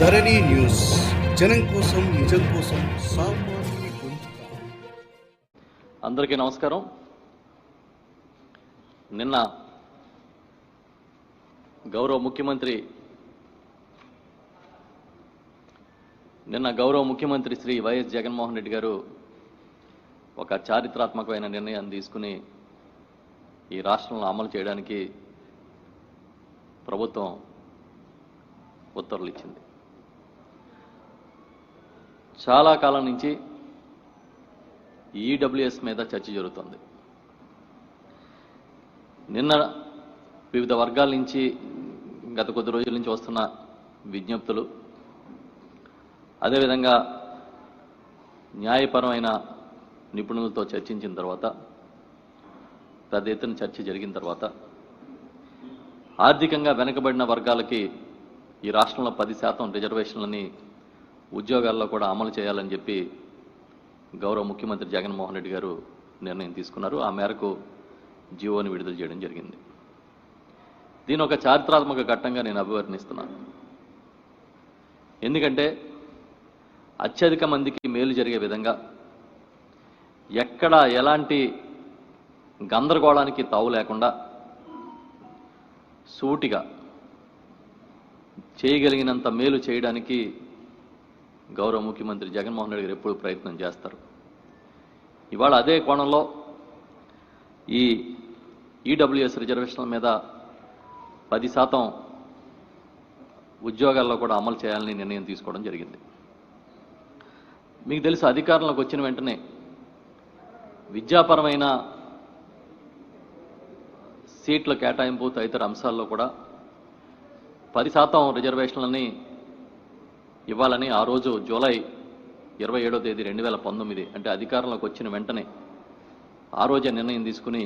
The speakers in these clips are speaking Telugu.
ధరణి న్యూస్ జనం కోసం నిజం కోసం సామాన్య గొంతుక. అందరికీ నమస్కారం. నిన్న గౌరవ ముఖ్యమంత్రి శ్రీ వైఎస్ జగన్మోహన్ రెడ్డి గారు ఒక చారిత్రాత్మకమైన నిర్ణయాన్ని తీసుకుని ఈ రాష్ట్రంలో అమలు చేయడానికి ప్రభుత్వం ఉత్తర్వులు ఇచ్చింది. చాలా కాలం నుంచి ఈడబ్ల్యూఎస్ మీద చర్చ జరుగుతుంది. నిన్న వివిధ వర్గాల నుంచి గత కొద్ది రోజుల నుంచి వస్తున్న విజ్ఞప్తులు, అదేవిధంగా న్యాయపరమైన నిపుణులతో చర్చించిన తర్వాత, పెద్ద ఎత్తున చర్చ జరిగిన తర్వాత ఆర్థికంగా వెనుకబడిన వర్గాలకి ఈ రాష్ట్రంలో 10% రిజర్వేషన్లని ఉద్యోగాల్లో కూడా అమలు చేయాలని చెప్పి గౌరవ ముఖ్యమంత్రి జగన్మోహన్ రెడ్డి గారు నిర్ణయం తీసుకున్నారు. ఆ మేరకు జీవోని విడుదల చేయడం జరిగింది. దీని ఒక చారిత్రాత్మక ఘట్టంగా నేను అభివర్ణిస్తున్నాను. ఎందుకంటే అత్యధిక మందికి మేలు జరిగే విధంగా, ఎక్కడ ఎలాంటి గందరగోళానికి తావు లేకుండా సూటిగా చేయగలిగినంత మేలు చేయడానికి గౌరవ ముఖ్యమంత్రి జగన్మోహన్ రెడ్డి గారు ఎప్పుడూ ప్రయత్నం చేస్తారు. ఇవాళ అదే కోణంలో ఈ ఈడబ్ల్యూఎస్ రిజర్వేషన్ల మీద 10% ఉద్యోగాల్లో కూడా అమలు చేయాలని నిర్ణయం తీసుకోవడం జరిగింది. మీకు తెలుసు, అధికారంలోకి వచ్చిన వెంటనే విద్యాపరమైన సీట్ల కేటాయింపు తదితర అంశాల్లో కూడా 10% రిజర్వేషన్లని ఇవ్వాలని ఆ రోజు జూలై 27వ తేదీ 2019 అంటే అధికారంలోకి వచ్చిన వెంటనే ఆ రోజే నిర్ణయం తీసుకుని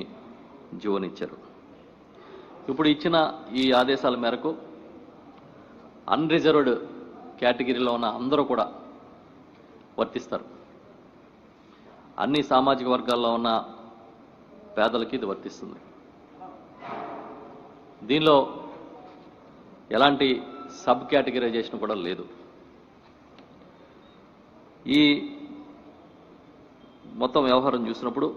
జీవోనిచ్చారు. ఇప్పుడు ఇచ్చిన ఈ ఆదేశాల మేరకు అన్రిజర్వ్డ్ కేటగిరీలో ఉన్న అందరూ కూడా వర్తిస్తారు. అన్ని సామాజిక వర్గాల్లో ఉన్న పేదలకి ఇది వర్తిస్తుంది. దీనిలో ఎలాంటి సబ్ కేటగిరైజేషన్ కూడా లేదు. ఈ మొత్తం వ్యవహారం చూసినప్పుడు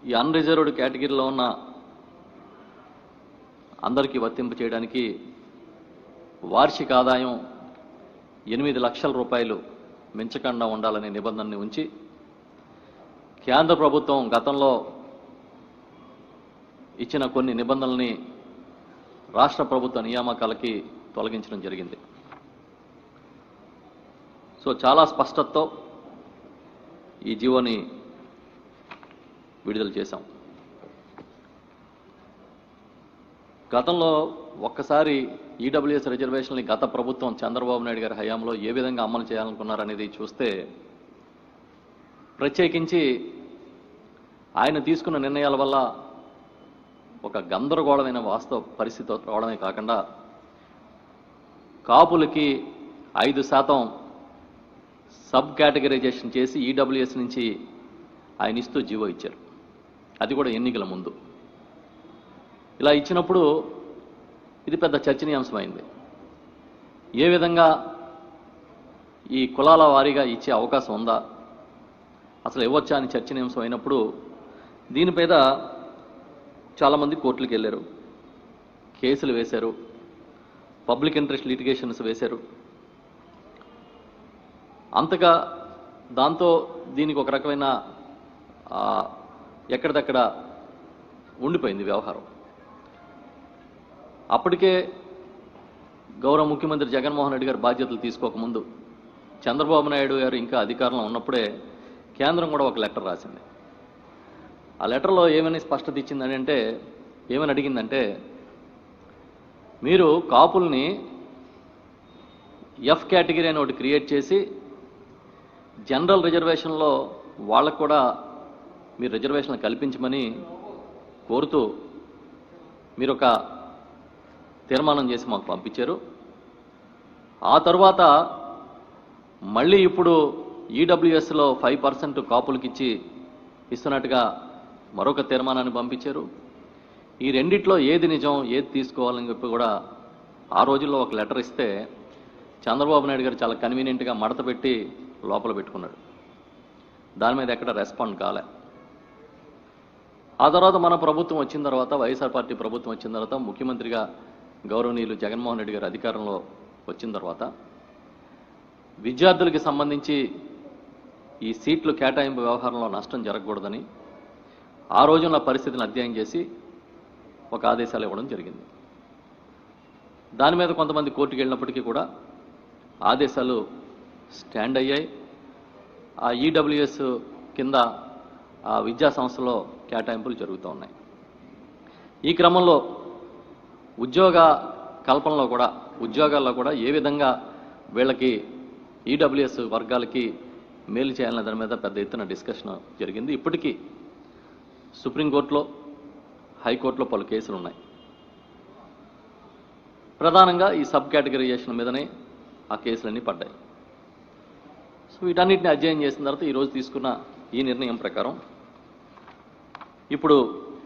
ఈ అన్రిజర్వ్డ్ కేటగిరీలో ఉన్న అందరికీ వర్తింపు చేయడానికి వార్షిక ఆదాయం 8 లక్షల రూపాయలు మించకుండా ఉండాలనే నిబంధనని ఉంచి, కేంద్ర ప్రభుత్వం గతంలో ఇచ్చిన కొన్ని నిబంధనల్ని రాష్ట్ర ప్రభుత్వ నియామకాలకి తొలగించడం జరిగింది. సో చాలా స్పష్టతతో ఈ జీవోని విడుదల చేశాం. గతంలో ఒక్కసారి ఈడబ్ల్యూఎస్ రిజర్వేషన్లు గత ప్రభుత్వం చంద్రబాబు నాయుడు గారి హయాంలో ఏ విధంగా అమలు చేయాలనుకున్నారనేది చూస్తే, ప్రత్యేకించి ఆయన తీసుకున్న నిర్ణయాల వల్ల ఒక గందరగోళమైన వాస్తవ పరిస్థితి రావడమే కాకుండా, కాపులకి 5% సబ్ కేటగరైజేషన్ చేసి ఈడబ్ల్యూఎస్ నుంచి ఆయన ఇస్తూ జీవో ఇచ్చారు. అది కూడా ఎన్నికల ముందు. ఇలా ఇచ్చినప్పుడు ఇది పెద్ద చర్చనీయాంశమైంది. ఏ విధంగా ఈ కులాల వారీగా ఇచ్చే అవకాశం ఉందా, అసలు ఇవ్వచ్చా అని చర్చనీయాంశం అయినప్పుడు దీని మీద చాలామంది కోర్టులకు వెళ్ళారు, కేసులు వేశారు, పబ్లిక్ ఇంట్రెస్ట్ లిటిగేషన్స్ వేశారు. అంతగా దాంతో దీనికి ఒక రకమైన ఎక్కడిదక్కడ ఉండిపోయింది వ్యవహారం. అప్పటికే గౌరవ ముఖ్యమంత్రి జగన్మోహన్ రెడ్డి గారు బాధ్యతలు తీసుకోకముందు, చంద్రబాబు నాయుడు గారు ఇంకా అధికారంలో ఉన్నప్పుడే కేంద్రం కూడా ఒక లెటర్ రాసింది. ఆ లెటర్లో ఏమని స్పష్టత ఇచ్చిందని అంటే, ఏమని అడిగిందంటే, మీరు కాపుల్ని ఎఫ్ కేటగిరీ అని ఒకటి క్రియేట్ చేసి జనరల్ రిజర్వేషన్లో వాళ్ళకు కూడా మీరు రిజర్వేషన్లు కల్పించమని కోరుతూ మీరు ఒక తీర్మానం చేసి మాకు పంపించారు. ఆ తర్వాత మళ్ళీ ఇప్పుడు ఈడబ్ల్యూఎస్లో 5% కాపులకి ఇస్తున్నట్టుగా మరొక తీర్మానాన్ని పంపించారు. ఈ రెండిట్లో ఏది నిజం, ఏది తీసుకోవాలని చెప్పి కూడా ఆ రోజుల్లో ఒక లెటర్ ఇస్తే చంద్రబాబు నాయుడు గారు చాలా కన్వీనియంట్గా మడత పెట్టి లోపల పెట్టుకున్నాడు. దాని మీద ఎక్కడ రెస్పాండ్ కాలే. ఆ తర్వాత మన ప్రభుత్వం వచ్చిన తర్వాత, వైఎస్ఆర్ పార్టీ ప్రభుత్వం వచ్చిన తర్వాత, ముఖ్యమంత్రిగా గౌరవనీయులు జగన్మోహన్ రెడ్డి గారు అధికారంలో వచ్చిన తర్వాత విద్యార్థులకి సంబంధించి ఈ సీట్లు కేటాయింపు వ్యవహారంలో నష్టం జరగకూడదని ఆ రోజున్న పరిస్థితిని అధ్యయనం చేసి ఒక ఆదేశాలు ఇవ్వడం జరిగింది. దాని మీద కొంతమంది కోర్టుకు వెళ్ళినప్పటికీ కూడా ఆదేశాలు స్టాండ్ అయ్యాయి. ఆ ఈడబ్ల్యూఎస్ కింద ఆ విద్యా సంస్థలో కేటాయింపులు జరుగుతూ ఉన్నాయి. ఈ క్రమంలో ఉద్యోగ కల్పనలో కూడా, ఉద్యోగాల్లో కూడా ఏ విధంగా వీళ్ళకి ఈడబ్ల్యూఎస్ వర్గాలకి మేలు చేయాలనే దాని మీద పెద్ద ఎత్తున డిస్కషన్ జరిగింది. ఇప్పటికీ సుప్రీంకోర్టులో, హైకోర్టులో పలు కేసులు ఉన్నాయి. ప్రధానంగా ఈ సబ్ కేటగరైజేషన్ మీదనే ఆ కేసులన్నీ పడ్డాయి. సో వీటన్నిటిని అధ్యయనం చేసిన తర్వాత ఈరోజు తీసుకున్న ఈ నిర్ణయం ప్రకారం ఇప్పుడు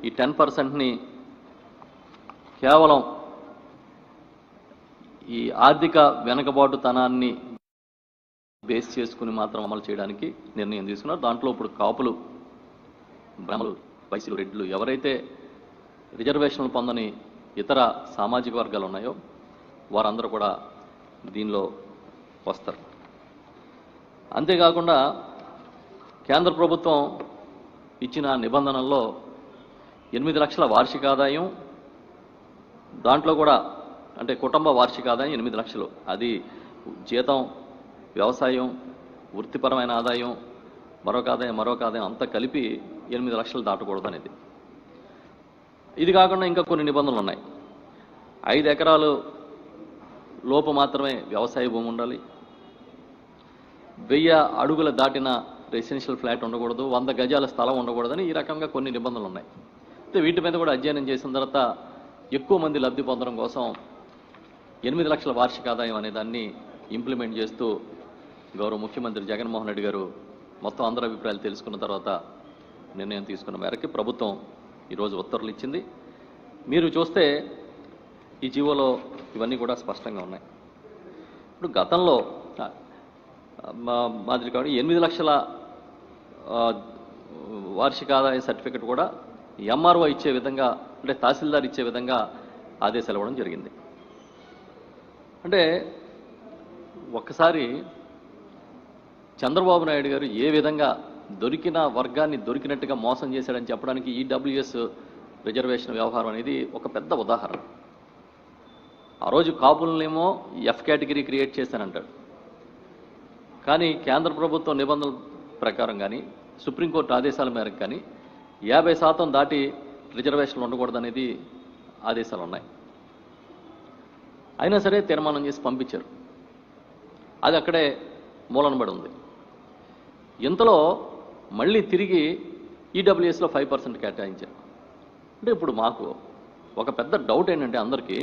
ఈ 10%ని కేవలం ఈ ఆర్థిక వెనకబాటుతనాన్ని బేస్ చేసుకుని మాత్రం అమలు చేయడానికి నిర్ణయం తీసుకున్నారు. దాంట్లో ఇప్పుడు కాపులు, బ్రాహ్మణులు, వైశ్యులు, రెడ్లు ఎవరైతే రిజర్వేషన్లు పొందని ఇతర సామాజిక వర్గాలు ఉన్నాయో వారందరూ కూడా దీనిలో వస్తారు. అంతేకాకుండా కేంద్ర ప్రభుత్వం ఇచ్చిన నిబంధనల్లో 8 లక్షల వార్షిక ఆదాయం, దాంట్లో కూడా అంటే కుటుంబ వార్షిక ఆదాయం 8 లక్షలు, అది జీతం, వ్యవసాయం, వృత్తిపరమైన ఆదాయం, మరొక ఆదాయం అంతా కలిపి 8 లక్షలు దాటకూడదు అనేది. ఇది కాకుండా ఇంకా కొన్ని నిబంధనలు ఉన్నాయి. 5 ఎకరాలు లోపు మాత్రమే వ్యవసాయ భూమి ఉండాలి, 1000 అడుగుల దాటిన రెసిడెన్షియల్ ఫ్లాట్ ఉండకూడదు, 100 గజాల స్థలం ఉండకూడదని ఈ రకంగా కొన్ని నిబంధనలు ఉన్నాయి. అయితే వీటి మీద కూడా అధ్యయనం చేసిన తర్వాత ఎక్కువ మంది లబ్ధి పొందడం కోసం 8 లక్షల వార్షిక ఆదాయం అనే దాన్ని ఇంప్లిమెంట్ చేస్తూ గౌరవ ముఖ్యమంత్రి జగన్మోహన్ రెడ్డి గారు మొత్తం అందరి అభిప్రాయాలు తెలుసుకున్న తర్వాత నిర్ణయం తీసుకున్న మేరకు ప్రభుత్వం ఈరోజు ఉత్తర్వులు ఇచ్చింది. మీరు చూస్తే ఈ జీవోలో ఇవన్నీ కూడా స్పష్టంగా ఉన్నాయి. ఇప్పుడు గతంలో మాదిరి కాబట్టి 8 లక్షల వార్షిక ఆదాయ సర్టిఫికెట్ కూడా ఎంఆర్ఓ ఇచ్చే విధంగా, అంటే తహసీల్దార్ ఇచ్చే విధంగా ఆదేశాలు ఇవ్వడం జరిగింది. అంటే ఒక్కసారి చంద్రబాబు నాయుడు గారు ఏ విధంగా దొరికిన వర్గాన్ని దొరికినట్టుగా మోసం చేశాడని చెప్పడానికి ఈడబ్ల్యూఎస్ రిజర్వేషన్ వ్యవహారం అనేది ఒక పెద్ద ఉదాహరణ. ఆ రోజు కాపులనేమో ఎఫ్ కేటగిరీ క్రియేట్ చేశానంటాడు, కానీ కేంద్ర ప్రభుత్వం నిబంధనల ప్రకారం కానీ, సుప్రీంకోర్టు ఆదేశాల మేరకు కానీ 50% దాటి రిజర్వేషన్లు ఉండకూడదనేది ఆదేశాలు ఉన్నాయి. అయినా సరే తీర్మానం చేసి పంపించారు. అది అక్కడే మూలనబడి ఉంది. ఇంతలో మళ్ళీ తిరిగి ఈడబ్ల్యూఎస్లో 5% కేటాయించారు. అంటే ఇప్పుడు మాకు ఒక పెద్ద డౌట్ ఏంటంటే అందరికీ,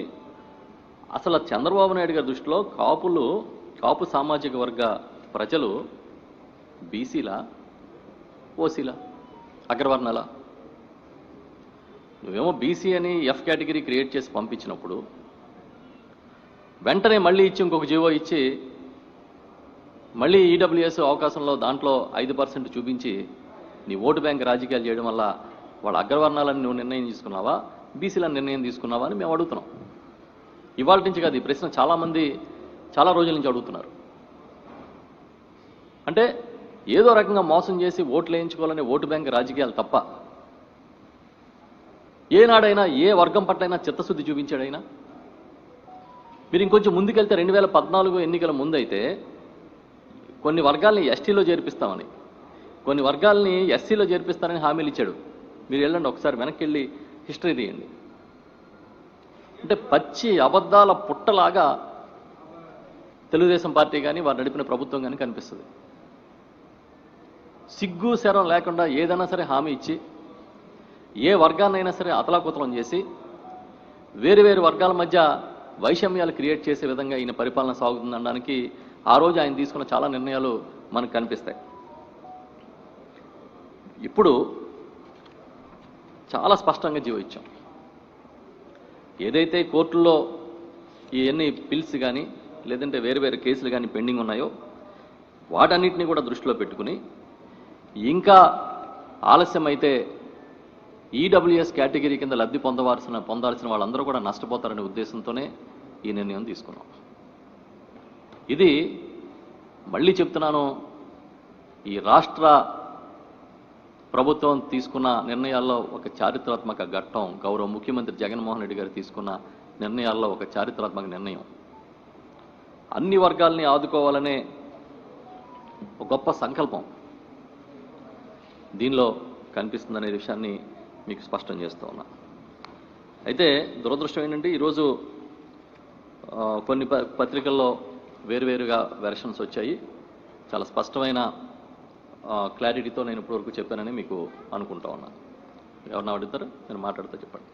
అసలు చంద్రబాబు నాయుడు గారి దృష్టిలో కాపు సామాజిక వర్గ ప్రజలు బీసీలా, ఓసీలా, అగ్రవర్ణాలా? నువ్వేమో బీసీ అని ఎఫ్ కేటగిరీ క్రియేట్ చేసి పంపించినప్పుడు వెంటనే మళ్ళీ ఇచ్చి ఇంకొక జీవో ఇచ్చి మళ్ళీ ఈడబ్ల్యూఎస్ అవకాశంలో దాంట్లో 5% చూపించి నీ ఓటు బ్యాంక్ రాజకీయాలు చేయడం వల్ల వాళ్ళ అగ్రవర్ణాలని నువ్వు నిర్ణయం తీసుకున్నావా, బీసీలను నిర్ణయం తీసుకున్నావా అని మేము అడుగుతున్నాం. ఇవాళ నుంచి కాదు, ఈ ప్రశ్న చాలామంది చాలా రోజుల నుంచి అడుగుతున్నారు. అంటే ఏదో రకంగా మోసం చేసి ఓట్లు వేయించుకోవాలనే ఓటు బ్యాంక్ రాజకీయాలు తప్ప ఏనాడైనా ఏ వర్గం పట్లైనా చిత్తశుద్ధి చూపించాడైనా? మీరు ఇంకొంచెం ముందుకెళ్తే 2014 ఎన్నికల ముందైతే కొన్ని వర్గాల్ని ఎస్టీలో చేర్పిస్తామని, కొన్ని వర్గాల్ని ఎస్సీలో చేర్పిస్తారని హామీలు ఇచ్చాడు. మీరు వెళ్ళండి ఒకసారి వెనక్కి వెళ్ళి హిస్టరీ తీయండి. అంటే పచ్చి అబద్ధాల పుట్టలాగా తెలుగుదేశం పార్టీ కానీ వారు నడిపిన ప్రభుత్వం కానీ కనిపిస్తుంది. సిగ్గు శరం లేకుండా ఏదైనా సరే హామీ ఇచ్చి ఏ వర్గాన్నైనా సరే అతలాకుతలం చేసి వేరు వేరు వర్గాల మధ్య వైషమ్యాలు క్రియేట్ చేసే విధంగా ఈయన పరిపాలన సాగుతుందనడానికి ఆ రోజు ఆయన తీసుకున్న చాలా నిర్ణయాలు మనకు కనిపిస్తాయి. ఇప్పుడు చాలా స్పష్టంగా జీవో ఇచ్చాం. ఏదైతే కోర్టుల్లో ఈ ఎన్ని పిల్స్ కానీ లేదంటే వేరు వేరు కేసులు కానీ పెండింగ్ ఉన్నాయో వాటన్నిటిని కూడా దృష్టిలో పెట్టుకుని ఇంకా ఆలస్యమైతే ఈడబ్ల్యూఎస్ కేటగిరీ కింద లబ్ధి పొందాల్సిన వాళ్ళందరూ కూడా నష్టపోతారనే ఉద్దేశంతోనే ఈ నిర్ణయం తీసుకున్నాం. ఇది మళ్ళీ చెప్తున్నాను, ఈ రాష్ట్ర ప్రభుత్వం తీసుకున్న నిర్ణయాల్లో ఒక చారిత్రాత్మక ఘట్టం. గౌరవ ముఖ్యమంత్రి జగన్మోహన్ రెడ్డి గారు తీసుకున్న నిర్ణయాల్లో ఒక చారిత్రాత్మక నిర్ణయం. అన్ని వర్గాల్ని ఆదుకోవాలనే ఒక గొప్ప సంకల్పం దీనిలో కనిపిస్తుందనే విషయాన్ని మీకు స్పష్టం చేస్తూ ఉన్నా. అయితే దురదృష్టం ఏంటంటే ఈరోజు కొన్ని పత్రికల్లో వేరువేరుగా వెర్షన్స్ వచ్చాయి. చాలా స్పష్టమైన క్లారిటీతో నేను ఇప్పటివరకు చెప్పానని మీకు అనుకుంటా ఉన్నా. ఎవరన్నా అడుగుతారు, నేను మాట్లాడుతూ చెప్పండి.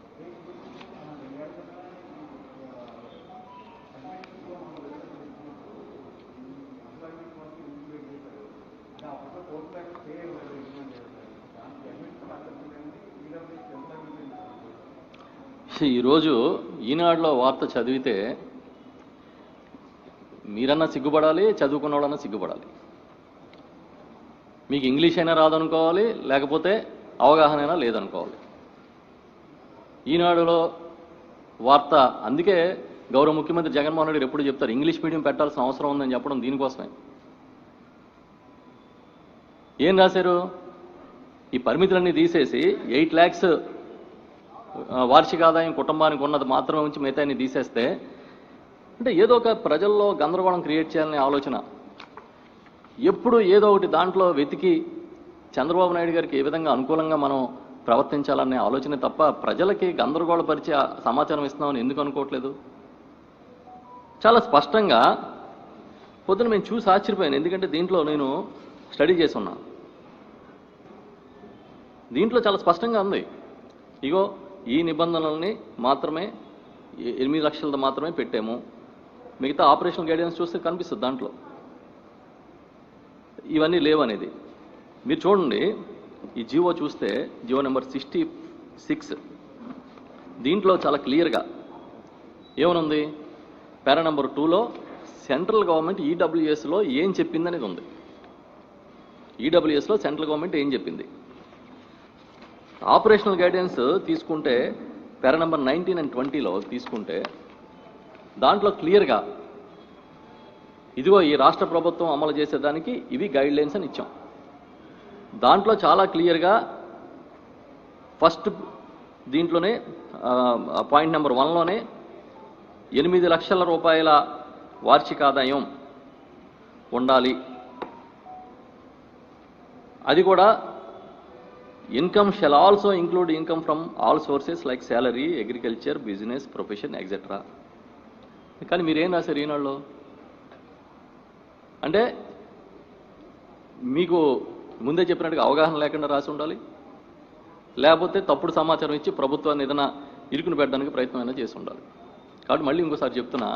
ఈరోజు ఈనాడులో వార్త చదివితే మీరన్నా సిగ్గుపడాలి, చదువుకున్న వాళ్ళన్నా సిగ్గుపడాలి. మీకు ఇంగ్లీష్ అయినా రాదనుకోవాలి, లేకపోతే అవగాహన అయినా లేదనుకోవాలి. ఈనాడులో వార్త, అందుకే గౌరవ ముఖ్యమంత్రి జగన్మోహన్ రెడ్డి ఎప్పుడు చెప్తారు ఇంగ్లీష్ మీడియం పెట్టాల్సిన అవసరం ఉందని చెప్పడం దీనికోసమే. ఏం రాశారు? ఈ పరిమితులన్నీ తీసేసి 8 lakhs వార్షిక ఆదాయం కుటుంబానికి ఉన్నది మాత్రమే ఉంచి మిగతాన్ని తీసేస్తే, అంటే ఏదో ఒక ప్రజల్లో గందరగోళం క్రియేట్ చేయాలనే ఆలోచన. ఎప్పుడు ఏదో ఒకటి దాంట్లో వెతికి చంద్రబాబు నాయుడు గారికి ఏ విధంగా అనుకూలంగా మనం ప్రవర్తించాలనే ఆలోచన తప్ప ప్రజలకి గందరగోళపరిచే సమాచారం ఇస్తున్నామని ఎందుకు అనుకోవట్లేదు? చాలా స్పష్టంగా పొద్దున మేము చూసి ఆశ్చర్యపోయాను. ఎందుకంటే దీంట్లో నేను స్టడీ చేసి ఉన్నా. దీంట్లో చాలా స్పష్టంగా ఉంది, ఇగో ఈ నిబంధనల్ని మాత్రమే 8 లక్షలది మాత్రమే పెట్టాము, మిగతా ఆపరేషనల్ గైడెన్స్ చూస్తే కనిపిస్తుంది దాంట్లో ఇవన్నీ లేవనేది. మీరు చూడండి, ఈ జీవో చూస్తే జీవో నెంబర్ 66 దీంట్లో చాలా క్లియర్గా ఏమనుంది? పారా నెంబర్ 2లో సెంట్రల్ గవర్నమెంట్ ఈడబ్ల్యూఎస్లో ఏం చెప్పిందనేది ఉంది. ఈడబ్ల్యూఎస్లో సెంట్రల్ గవర్నమెంట్ ఏం చెప్పింది. ఆపరేషనల్ గైడెన్స్ తీసుకుంటే పారా నెంబర్ 19 and 20లో తీసుకుంటే దాంట్లో క్లియర్గా ఇదిగో ఈ రాష్ట్ర ప్రభుత్వం అమలు చేసేదానికి ఇవి గైడ్ లైన్స్ అని ఇచ్చాం. దాంట్లో చాలా క్లియర్గా ఫస్ట్ దీంట్లోనే పాయింట్ నెంబర్ 1లోనే 8 లక్షల రూపాయల వార్షిక ఆదాయం ఉండాలి. అది కూడా income shall also include income from all sources like salary, agriculture, business, profession etcetera. కానీ మీరేం రాశారు ఈనాడులో? అంటే మీకు ముందే చెప్పినట్టుగా అవగాహన లేకుండా రాసి ఉండాలి, లేకపోతే తప్పుడు సమాచారం ఇచ్చి ప్రభుత్వాన్ని ఏదైనా ఇరుకుని పెట్టడానికి ప్రయత్నం అయినా చేసి ఉండాలి. కాబట్టి మళ్ళీ ఇంకోసారి చెప్తున్నా,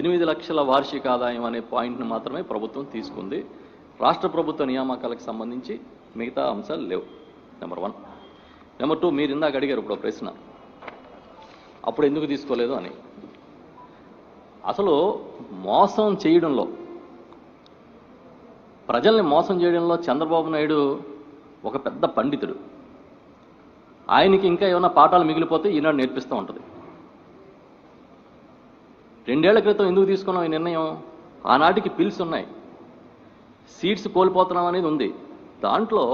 8 లక్షల వార్షిక ఆదాయం అనే పాయింట్ని మాత్రమే ప్రభుత్వం తీసుకుంది. రాష్ట్ర ప్రభుత్వ నియామకాలకు సంబంధించి మిగతా అంశాలు లేవు. నెంబర్ 1. నెంబర్ 2, మీరు ఇందాక అడిగారు ఇప్పుడు ప్రశ్న, అప్పుడు ఎందుకు తీసుకోలేదు అని. అసలు మోసం చేయడంలో, ప్రజల్ని మోసం చేయడంలో చంద్రబాబు నాయుడు ఒక పెద్ద పండితుడు. ఆయనకి ఇంకా ఏమైనా పాఠాలు మిగిలిపోతే ఈనాడు నేర్పిస్తూ ఉంటుంది. 2 ఏళ్ల క్రితం ఎందుకు తీసుకున్నాం ఈ నిర్ణయం? ఆనాటికి పిల్స్ ఉన్నాయి, సీట్స్ కోల్పోతున్నాం అనేది ఉంది. దాంట్లో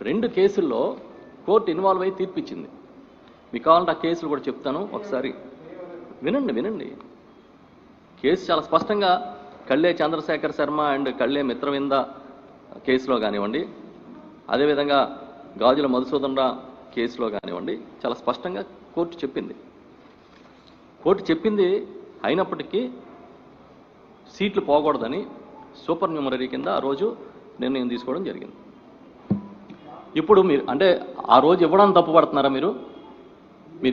2 కేసుల్లో కోర్టు ఇన్వాల్వ్ అయ్యి తీర్పిచ్చింది. మీకు కావాలంటే ఆ కేసులు కూడా చెప్తాను, ఒకసారి వినండి. కేసు చాలా స్పష్టంగా కళ్ళే చంద్రశేఖర్ శర్మ అండ్ కళ్ళే మిత్రవింద కేసులో కానివ్వండి, అదేవిధంగా గాజుల మధుసూదన్ రావు కేసులో కానివ్వండి, చాలా స్పష్టంగా కోర్టు చెప్పింది. అయినప్పటికీ సీట్లు పోకూడదని సూపర్ న్యూమరీ కింద ఆ రోజు నిర్ణయం తీసుకోవడం జరిగింది. ఇప్పుడు మీరు అంటే ఆ రోజు ఇవ్వడం తప్పు పడుతున్నారా?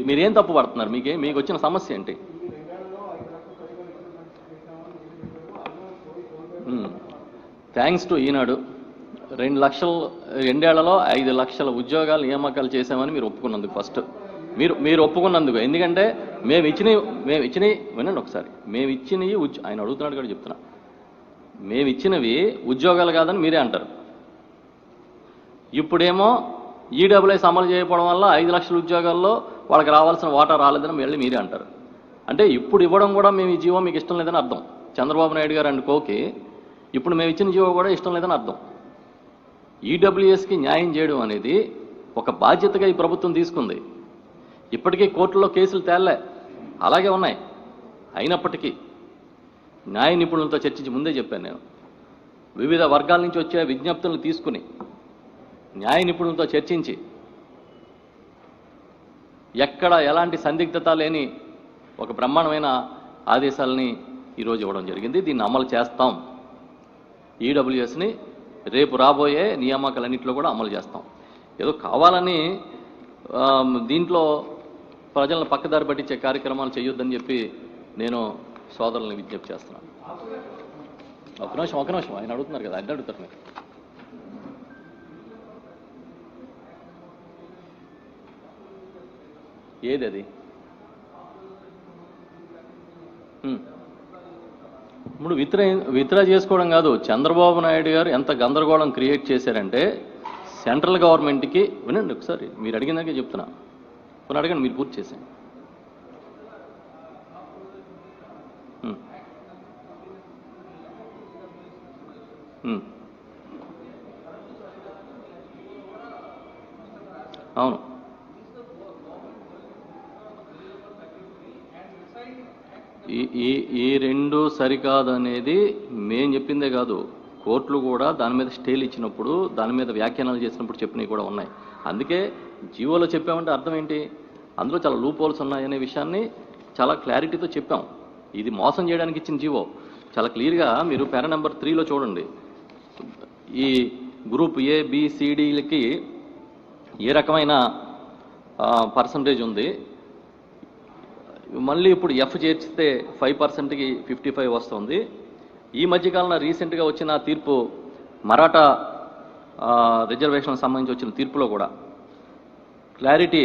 మీరేం తప్పు పడుతున్నారు? మీకు వచ్చిన సమస్య ఏంటి? థ్యాంక్స్ టు ఈనాడు 2 ఏళ్లలో 5 లక్షల ఉద్యోగాలు నియామకాలు చేశామని మీరు ఒప్పుకున్నందుకు ఫస్ట్. మీరు ఒప్పుకున్నందుకు. ఎందుకంటే మేము ఇచ్చినవి వినండి ఒకసారి, మేము ఇచ్చినవి ఆయన అడుగుతున్నాడు కూడా చెప్తున్నా, మేము ఇచ్చినవి ఉద్యోగాలు కాదని మీరే అంటారు. ఇప్పుడేమో ఈడబ్ల్యూఎస్ అమలు చేయకపోవడం వల్ల 5 లక్షల ఉద్యోగాల్లో వాళ్ళకి రావాల్సిన వాటా రాలేదని మళ్ళీ మీరే అంటారు. అంటే ఇప్పుడు ఇవ్వడం కూడా మేము ఈ జీవో మీకు ఇష్టం లేదని అర్థం. చంద్రబాబు నాయుడు గారు అండ్ కోకి ఇప్పుడు మేము ఇచ్చిన జీవో కూడా ఇష్టం లేదని అర్థం. ఈడబ్ల్యూఎస్కి న్యాయం చేయడం అనేది ఒక బాధ్యతగా ఈ ప్రభుత్వం తీసుకుంది. ఇప్పటికీ కోర్టులో కేసులు తేలే, అలాగే ఉన్నాయి. అయినప్పటికీ న్యాయ నిపుణులతో చర్చించి ముందే చెప్పాను నేను, వివిధ వర్గాల నుంచి వచ్చే విజ్ఞప్తులను తీసుకుని న్యాయ నిపుణులతో చర్చించి ఎక్కడ ఎలాంటి సందిగ్ధత లేని ఒక బ్రహ్మాండమైన ఆదేశాలని ఈరోజు ఇవ్వడం జరిగింది. దీన్ని అమలు చేస్తాం. ఈడబ్ల్యూఎస్ని రేపు రాబోయే నియామకాలన్నింటిలో కూడా అమలు చేస్తాం. ఏదో కావాలని దీంట్లో ప్రజలను పక్కదారి పట్టించే కార్యక్రమాలు చేయొద్దని చెప్పి నేను సోదరులను విజ్ఞప్తి చేస్తున్నాను. ఒక నిమిషం ఆయన అడుగుతున్నారు కదా, అడ్డు అడుగుతారు మీరు. ఏది అది? ఇప్పుడు విత్డ్రా చేసుకోవడం కాదు. చంద్రబాబు నాయుడు గారు ఎంత గందరగోళం క్రియేట్ చేశారంటే సెంట్రల్ గవర్నమెంట్కి, వినండి ఒకసారి, మీరు అడిగినాకే చెప్తున్నా, కొన్ని అడగండి, మీరు పూర్తి చేశాను. అవును, ఈ రెండు సరికాదు అనేది మేం చెప్పిందే కాదు, కోర్టులు కూడా దాని మీద స్టేలు ఇచ్చినప్పుడు, దాని మీద వ్యాఖ్యానాలు చేసినప్పుడు చెప్పినవి కూడా ఉన్నాయి. అందుకే జీవోలో చెప్పామంటే అర్థం ఏంటి, అందులో చాలా లూప్ హోల్స్ ఉన్నాయనే విషయాన్ని చాలా క్లారిటీతో చెప్పాం. ఇది మోసం చేయడానికి ఇచ్చిన జీవో చాలా క్లియర్గా మీరు పారా నెంబర్ 3లో చూడండి. ఈ గ్రూప్ ఏ బి సిడీలకి ఏ రకమైన పర్సంటేజ్ ఉంది, మళ్ళీ ఇప్పుడు ఎఫ్ చేర్చితే 5%కి 55 వస్తుంది. ఈ మధ్యకాలంలో రీసెంట్గా వచ్చిన తీర్పు, మరాఠా రిజర్వేషన్ సంబంధించి వచ్చిన తీర్పులో కూడా క్లారిటీ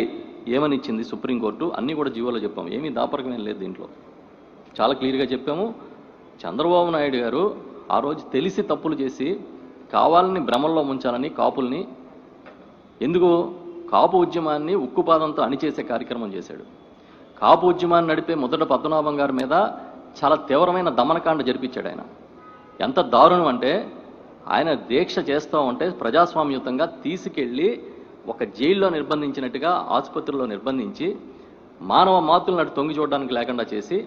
ఏమని ఇచ్చింది సుప్రీంకోర్టు, అన్నీ కూడా జీవోలో చెప్పాము. ఏమీ దాపరకమేం లేదు దీంట్లో, చాలా క్లియర్గా చెప్పాము. చంద్రబాబు నాయుడు గారు ఆ రోజు తెలిసి తప్పులు చేసి కావాలని భ్రమల్లో ముంచాలని కాపుల్ని, ఎందుకు కాపు ఉద్యమాన్ని ఉక్కుపాదంతో అణిచేసే కార్యక్రమం చేశాడు. కాపు ఉద్యమాన్ని నడిపే మొదట పద్మనాభం గారి మీద చాలా తీవ్రమైన దమనకాండ జరిపించాడు ఆయన. ఎంత దారుణం అంటే, ఆయన దీక్ష చేస్తూ ఉంటే ప్రజాస్వామ్యుతంగా తీసుకెళ్ళి ఒక జైల్లో నిర్బంధించినట్టుగా ఆసుపత్రిలో నిర్బంధించి మానవ మాతులను అటు తొంగి చూడడానికి లేకుండా చేసి,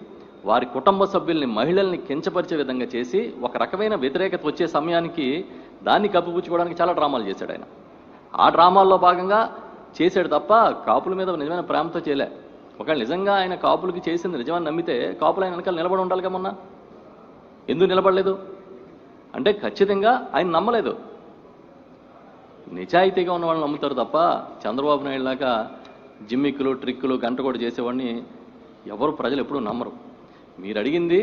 వారి కుటుంబ సభ్యుల్ని, మహిళల్ని కించపరిచే విధంగా చేసి, ఒక రకమైన వ్యతిరేకత వచ్చే సమయానికి దాన్ని కప్పిపుచ్చుకోవడానికి చాలా డ్రామాలు చేశాడు ఆయన. ఆ డ్రామాల్లో భాగంగా చేశాడు తప్ప కాపుల మీద నిజమైన ప్రేమతో చేయలే. ఒకవేళ నిజంగా ఆయన కాపులకి చేసింది నిజమని నమ్మితే కాపులు ఆయన వెనకాల నిలబడి ఉండాలిగా. మొన్న ఎందుకు నిలబడలేదు అంటే ఖచ్చితంగా ఆయన నమ్మలేదు. నిజాయితీగా ఉన్న వాళ్ళని నమ్ముతారు తప్ప చంద్రబాబు నాయుడు లాగా జిమ్మిక్కులు, ట్రిక్కులు, గంట కూడా చేసేవాడిని ఎవరు ప్రజలు ఎప్పుడూ నమ్మరు. మీరు అడిగింది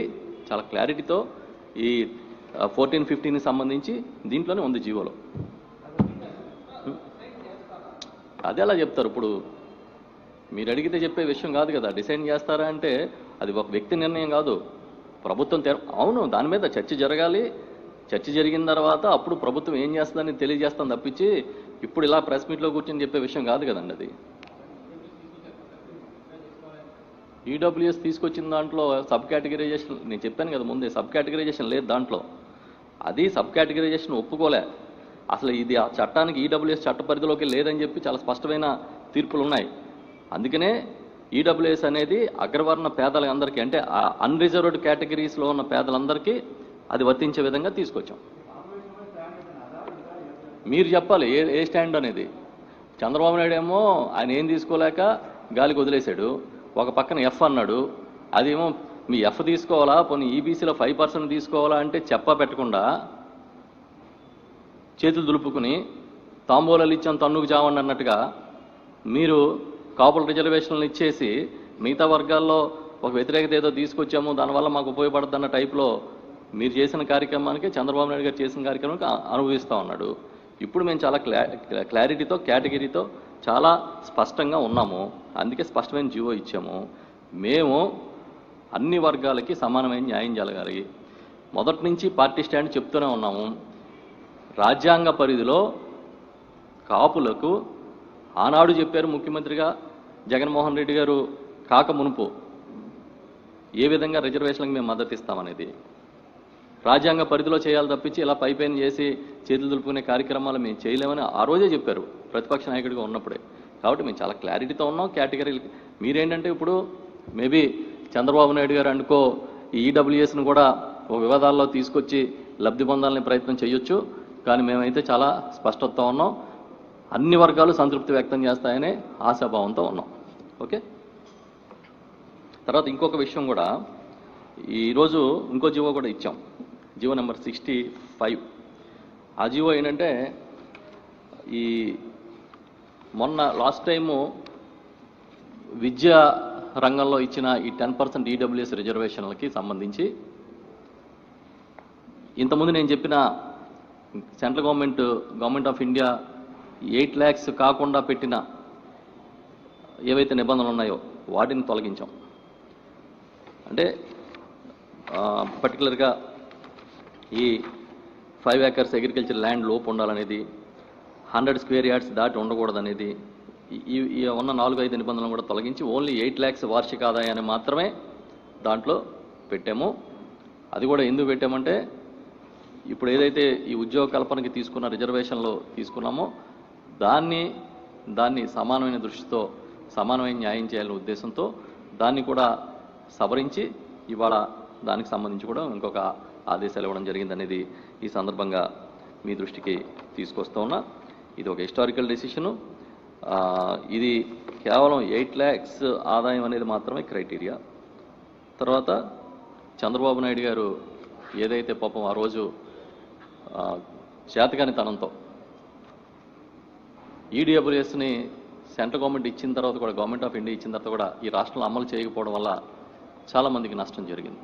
చాలా క్లారిటీతో ఈ 14-15కి సంబంధించి దీంట్లోనే ఉంది జీవోలో. అదే అలా చెప్తారు. ఇప్పుడు మీరు అడిగితే చెప్పే విషయం కాదు కదా. డిసైడ్ చేస్తారా అంటే అది ఒక వ్యక్తి నిర్ణయం కాదు, ప్రభుత్వం. అవును, దాని మీద చర్చ జరగాలి. చర్చ జరిగిన తర్వాత అప్పుడు ప్రభుత్వం ఏం చేస్తుందని తెలియజేస్తాం తప్పించి ఇప్పుడు ఇలా ప్రెస్ మీట్లో కూర్చొని చెప్పే విషయం కాదు కదండి అది. ఈడబ్ల్యూఎస్ తీసుకొచ్చిన దాంట్లో సబ్ కేటగిరైజేషన్, నేను చెప్పాను కదా ముందే, సబ్ కేటగిరైజేషన్ లేదు దాంట్లో. అది సబ్ కేటగిరైజేషన్ ఒప్పుకోలే అసలు. ఇది ఆ చట్టానికి, ఈడబ్ల్యూఎస్ చట్ట పరిధిలోకి లేదని చెప్పి చాలా స్పష్టమైన తీర్పులు ఉన్నాయి. అందుకనే ఈడబ్ల్యూఎస్ అనేది అగ్రవర్ణ పేదలందరికీ, అంటే అన్రిజర్వ్డ్ కేటగిరీస్లో ఉన్న పేదలందరికీ అది వర్తించే విధంగా తీసుకొచ్చాం. మీరు చెప్పాలి ఏ స్టాండ్ అనేది. చంద్రబాబు నాయుడు ఏమో ఆయన ఏం తీసుకోలేక గాలికి వదిలేశాడు. ఒక పక్కన ఎఫ్ అన్నాడు. అదేమో మీ ఎఫ్ తీసుకోవాలా, పోనీ ఈబీసీలో 5% తీసుకోవాలా అంటే చెప్పా పెట్టకుండా చేతులు దులుపుకుని తాంబూలాలు ఇచ్చాం తన్నుకు చావండి అన్నట్టుగా మీరు కాపుల రిజర్వేషన్లు ఇచ్చేసి మిగతా వర్గాల్లో ఒక వ్యతిరేకత ఏదో తీసుకొచ్చాము, దానివల్ల మాకు ఉపయోగపడుతుంది అన్న టైప్లో మీరు చేసిన కార్యక్రమానికి, చంద్రబాబు నాయుడు గారు చేసిన కార్యక్రమానికి అనుభవిస్తూ ఉన్నాడు. ఇప్పుడు మేము చాలా క్లారిటీతో, కేటగిరీతో చాలా స్పష్టంగా ఉన్నాము. అందుకే స్పష్టమైన జీవో ఇచ్చాము. మేము అన్ని వర్గాలకి సమానమైన న్యాయం జరగాలి. మొదటి నుంచి పార్టీ స్టాండ్ చెప్తూనే ఉన్నాము. రాజ్యాంగ పరిధిలో కాపులకు ఆనాడు చెప్పారు ముఖ్యమంత్రిగా జగన్మోహన్ రెడ్డి గారు కాక మునుపు ఏ విధంగా రిజర్వేషన్లకు మేము మద్దతు ఇస్తామనేది. రాజ్యాంగ పరిధిలో చేయాలి తప్పించి ఇలా పైపైన చేసి చేతులు దులుపుకునే కార్యక్రమాలు మేము చేయలేమని ఆ రోజే చెప్పారు ప్రతిపక్ష నాయకుడిగా ఉన్నప్పుడే. కాబట్టి మేము చాలా క్లారిటీతో ఉన్నాం. కేటగిరీలు మీరేంటంటే ఇప్పుడు మేబీ చంద్రబాబు నాయుడు గారు అనుకో ఈ ఈడబ్ల్యూఎస్ను కూడా ఓ వివాదాల్లో తీసుకొచ్చి లబ్ధి పొందాలని ప్రయత్నం చేయొచ్చు. కానీ మేమైతే చాలా స్పష్టతతో ఉన్నాం. అన్ని వర్గాలు సంతృప్తి వ్యక్తం చేస్తాయనే ఆశాభావంతో ఉన్నాం. ఓకే. తర్వాత ఇంకొక విషయం కూడా, ఈరోజు ఇంకో జీవో కూడా ఇచ్చాం, జీవో నెంబర్ 65. ఆ జీవో ఏంటంటే ఈ మొన్న లాస్ట్ టైము విద్యా రంగంలో ఇచ్చిన ఈ 10% ఈడబ్ల్యూఎస్ రిజర్వేషన్లకి సంబంధించి ఇంతకుముందు నేను చెప్పిన central government of India 8 lakhs కాకుండా పెట్టిన ఏవైతే నిబంధనలు ఉన్నాయో వాటిని తొలగించాం. అంటే పర్టికులర్గా ఈ 5 acres అగ్రికల్చర్ ల్యాండ్ లోపు ఉండాలనేది, 100 square yards దాటి ఉండకూడదనేది, ఈ ఉన్న 4-5 నిబంధనలు కూడా తొలగించి ఓన్లీ 8 lakhs వార్షిక ఆదాయాన్ని మాత్రమే దాంట్లో పెట్టాము. అది కూడా ఎందుకు పెట్టామంటే ఇప్పుడు ఏదైతే ఈ ఉద్యోగ కల్పనకి తీసుకున్న రిజర్వేషన్లో తీసుకున్నామో దాన్ని సమానమైన దృష్టితో సమానమైన న్యాయం చేయాలనే ఉద్దేశంతో దాన్ని కూడా సవరించి ఇవాళ దానికి సంబంధించి కూడా ఇంకొక ఆదేశాలు ఇవ్వడం జరిగిందనేది ఈ సందర్భంగా మీ దృష్టికి తీసుకొస్తా ఉన్నా. ఇది ఒక హిస్టారికల్ డెసిషను. ఇది కేవలం 8 lakhs ఆదాయం అనేది మాత్రమే క్రైటీరియా. తర్వాత చంద్రబాబు నాయుడు గారు ఏదైతే పాపం ఆ రోజు చేతకానితనంతో ఈడబ్ల్యూఎస్ని సెంట్రల్ గవర్నమెంట్ ఇచ్చిన తర్వాత కూడా, గవర్నమెంట్ ఆఫ్ ఇండియా ఇచ్చిన తర్వాత కూడా ఈ రాష్ట్రంలో అమలు చేయకపోవడం వల్ల చాలామందికి నష్టం జరిగింది.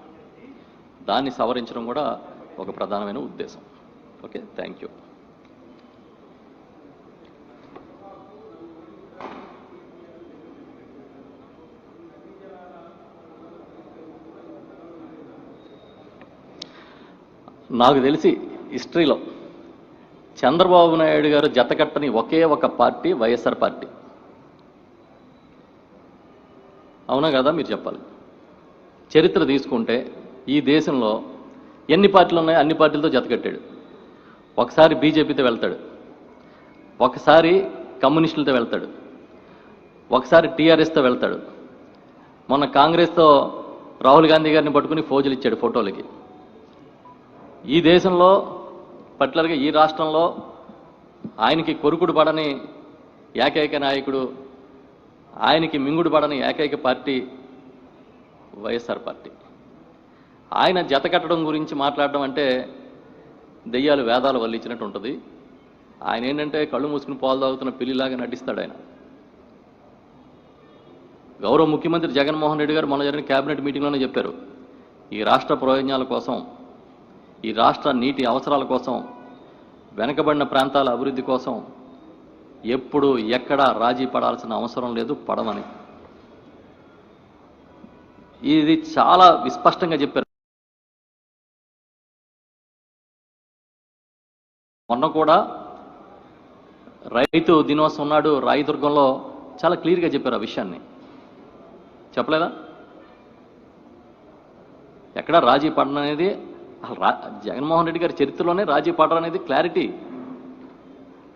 దాన్ని సవరించడం కూడా ఒక ప్రధానమైన ఉద్దేశం. Okay, thank you. నాకు తెలిసి హిస్టరీలో చంద్రబాబు నాయుడు గారు జతకట్టని ఒకే ఒక పార్టీ వైఎస్ఆర్ పార్టీ. అవునా కదా, మీరు చెప్పాలి. చరిత్ర తీసుకుంటే ఈ దేశంలో ఎన్ని పార్టీలు ఉన్నాయో అన్ని పార్టీలతో జతకట్టాడు. ఒకసారి బీజేపీతో వెళ్తాడు, ఒకసారి కమ్యూనిస్టులతో వెళ్తాడు, ఒకసారి టీఆర్ఎస్తో వెళ్తాడు. మొన్న కాంగ్రెస్తో రాహుల్ గాంధీ గారిని పట్టుకుని ఫోజులు ఇచ్చాడు ఫోటోలకి. ఈ దేశంలో పర్టికులర్గా ఈ రాష్ట్రంలో ఆయనకి కొరుకుడు పడని ఏకైక నాయకుడు, ఆయనకి మింగుడు పడని ఏకైక పార్టీ వైఎస్ఆర్ పార్టీ. ఆయన జతకట్టడం గురించి మాట్లాడడం అంటే దెయ్యాలు వేదాలు వల్లించినట్టు ఉంటుంది. ఆయన ఏంటంటే కళ్ళు మూసుకుని పాలు తాగుతున్న పిల్లిలాగా నటిస్తాడు. ఆయన గౌరవ ముఖ్యమంత్రి జగన్మోహన్ రెడ్డి గారు మొన్న జరిగిన కేబినెట్ మీటింగ్లోనే చెప్పారు, ఈ రాష్ట్ర ప్రయోజనాల కోసం, ఈ రాష్ట్ర నీటి అవసరాల కోసం, వెనకబడిన ప్రాంతాల అభివృద్ధి కోసం ఎప్పుడు ఎక్కడా రాజీ పడాల్సిన అవసరం లేదు, పడమని. ఇది చాలా విస్పష్టంగా చెప్పారు. మొన్న కూడా రైతు దినోత్సవం ఉన్నాడు రాయదుర్గంలో, చాలా క్లియర్గా చెప్పారు ఆ విషయాన్ని. చెప్పలేదా? ఎక్కడా రాజీ పడడం అనేది జగన్మోహన్ రెడ్డి గారి చరిత్రలోనే రాజీ పడడం అనేది క్లారిటీ.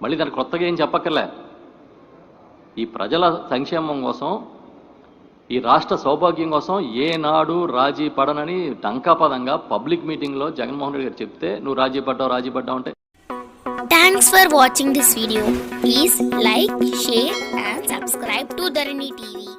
మళ్ళీ దానికి కొత్తగా ఏం చెప్పక్కర్లే. ఈ ప్రజల సంక్షేమం కోసం, ఈ రాష్ట్ర సౌభాగ్యం కోసం ఏనాడు రాజీ పడనని టంకాపదంగా పబ్లిక్ మీటింగ్లో జగన్మోహన్ రెడ్డి గారు చెప్తే నువ్వు రాజీ పడ్డావు అంటే. Thanks for watching this video. Please like, share and subscribe to Dharani TV.